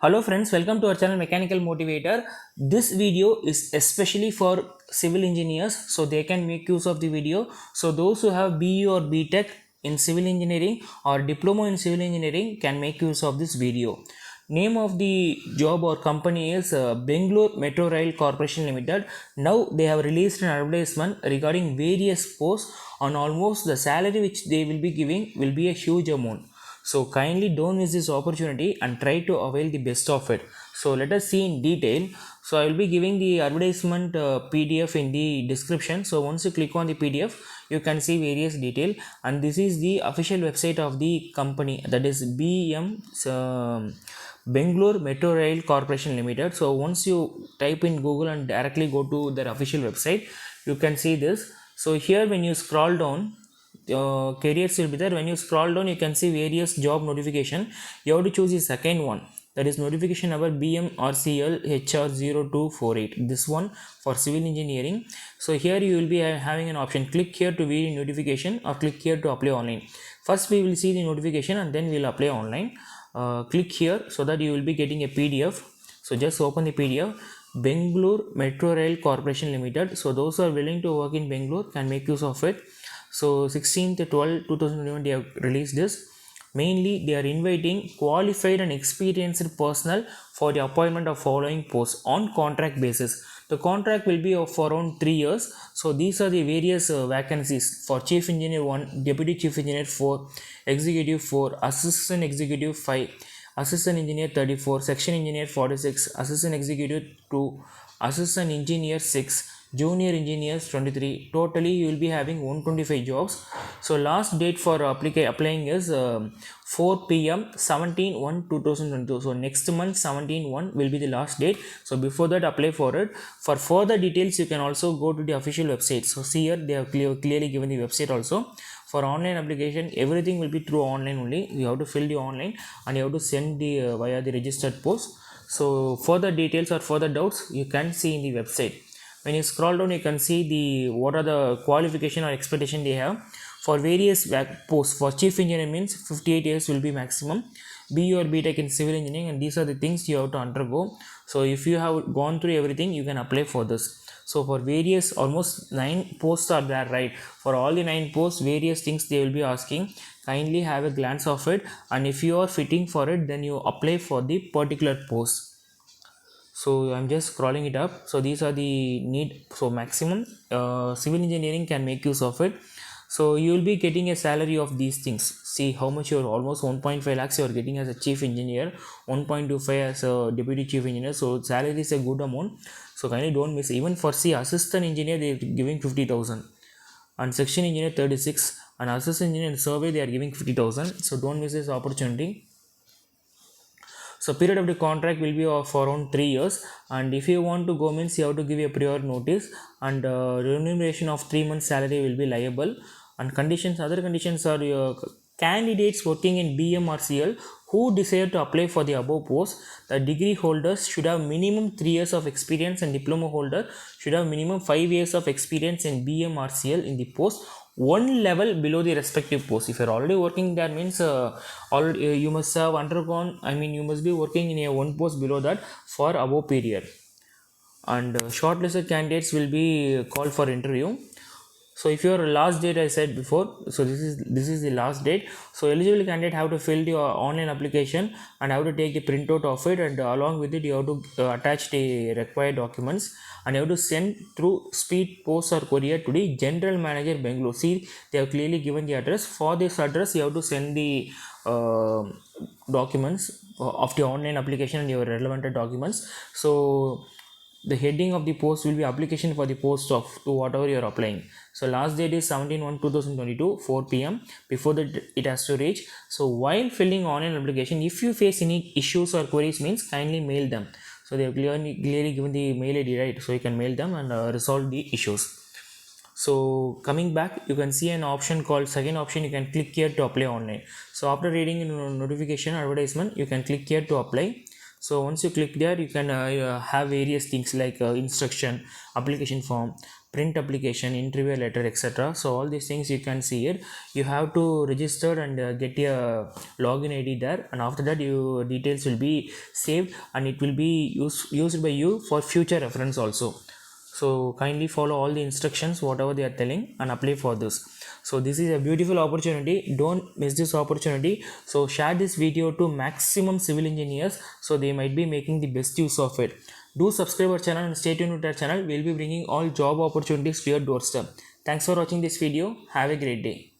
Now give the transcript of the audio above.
Hello friends, welcome to our channel Mechanical Motivator. This video is especially for civil engineers so they can make use of the video. So those who have BE or BTech in civil engineering or diploma in civil engineering can make use of this video. Name of the job or company is Bangalore Metro Rail Corporation Limited. Now they have released an advertisement regarding various posts on almost the salary which they will be giving will be a huge amount. So kindly don't miss this opportunity and try to avail the best of it. So let us see in detail. So I will be giving the advertisement PDF in the description. So once you click on the PDF, you can see various detail, and this is the official website of the company, that is BM Bangalore Metro Rail Corporation Limited. So once you type in Google and directly go to their official website, you can see this. So here when you scroll down, careers will be there. When you scroll down, you can see various job notification. You have to choose the second one, that is notification number BMRCL HR0248, this one for civil engineering. So here you will be having an option, click here to view notification or click here to apply online. First we will see the notification and then we will apply online. Click here so that you will be getting a PDF. So just open the PDF. Bangalore Metro Rail Corporation Limited. So those who are willing to work in Bangalore can make use of it. So 16th 12 2021 they have released this. Mainly they are inviting qualified and experienced personnel for the appointment of following posts on contract basis. The contract will be of around 3 years. So these are the various vacancies for chief engineer 1, deputy chief engineer 4, executive 4, assistant executive 5, assistant engineer 34, section engineer 46, assistant executive 2, assistant engineer 6, junior engineers 23. Totally you will be having 125 jobs. So last date for applying is 4 p.m. 17/1/2022. So next month 17/1 will be the last date. So before that apply for it. For further details you can also go to the official website. So see here they have clearly given the website also. For online application everything will be through online only. You have to fill the online and you have to send the via the registered post. So further details or further doubts you can see in the website. When you scroll down you can see the what are the qualification or expectation they have for various posts. For chief engineer means 58 years will be maximum, BE or BTech in civil engineering, and these are the things you have to undergo. So if you have gone through everything you can apply for this. So for various almost 9 posts are there, right? For all the 9 posts various things they will be asking. Kindly have a glance of it, and if you are fitting for it then you apply for the particular post. So I'm just scrolling it up. So these are the need. So maximum civil engineering can make use of it. So you will be getting a salary of these things. See how much you're almost 1.5 lakhs you're getting as a chief engineer, 1.25 as a deputy chief engineer. So salary is a good amount. So kindly don't miss. Even for see assistant engineer they're giving 50,000, and section engineer 36, and assistant engineer survey they are giving 50,000. So don't miss this opportunity. So period of the contract will be of around 3 years, and if you want to go means you have to give a prior notice, and remuneration of 3 months salary will be liable. And conditions, other conditions are candidates working in BMRCL who desire to apply for the above post. The degree holders should have minimum 3 years of experience, and diploma holder should have minimum 5 years of experience in BMRCL in the post one level below the respective post. If you're already working there means you must have undergone, I mean you must be working in a one post below that for above period. And shortlisted candidates will be called for interview. So if your last date I said before, so this is the last date. So eligible candidate have to fill the online application and have to take the printout of it, and along with it you have to attach the required documents, and you have to send through speed post or courier to the general manager Bangalore. See they have clearly given the address. For this address you have to send the documents of the online application and your relevant documents. So the heading of the post will be application for the post of to whatever you are applying. So last date is 17/1/2022 4 p.m. Before that it has to reach. So while filling online application, if you face any issues or queries means kindly mail them. So they have clearly given the mail ID, right? So you can mail them and resolve the issues. So coming back, you can see an option called second option. You can click here to apply online. So after reading notification advertisement you can click here to apply. So once you click there, you can have various things like instruction, application form, print application, interview letter, etc. So all these things you can see it. You have to register and get your login ID there, and after that your details will be saved and it will be used by you for future reference also. So kindly follow all the instructions whatever they are telling and apply for this. So this is a beautiful opportunity, don't miss this opportunity. So share this video to maximum civil engineers so they might be making the best use of it. Do subscribe our channel and stay tuned with our channel. We'll be bringing all job opportunities to your doorstep. Thanks for watching this video. Have a great day.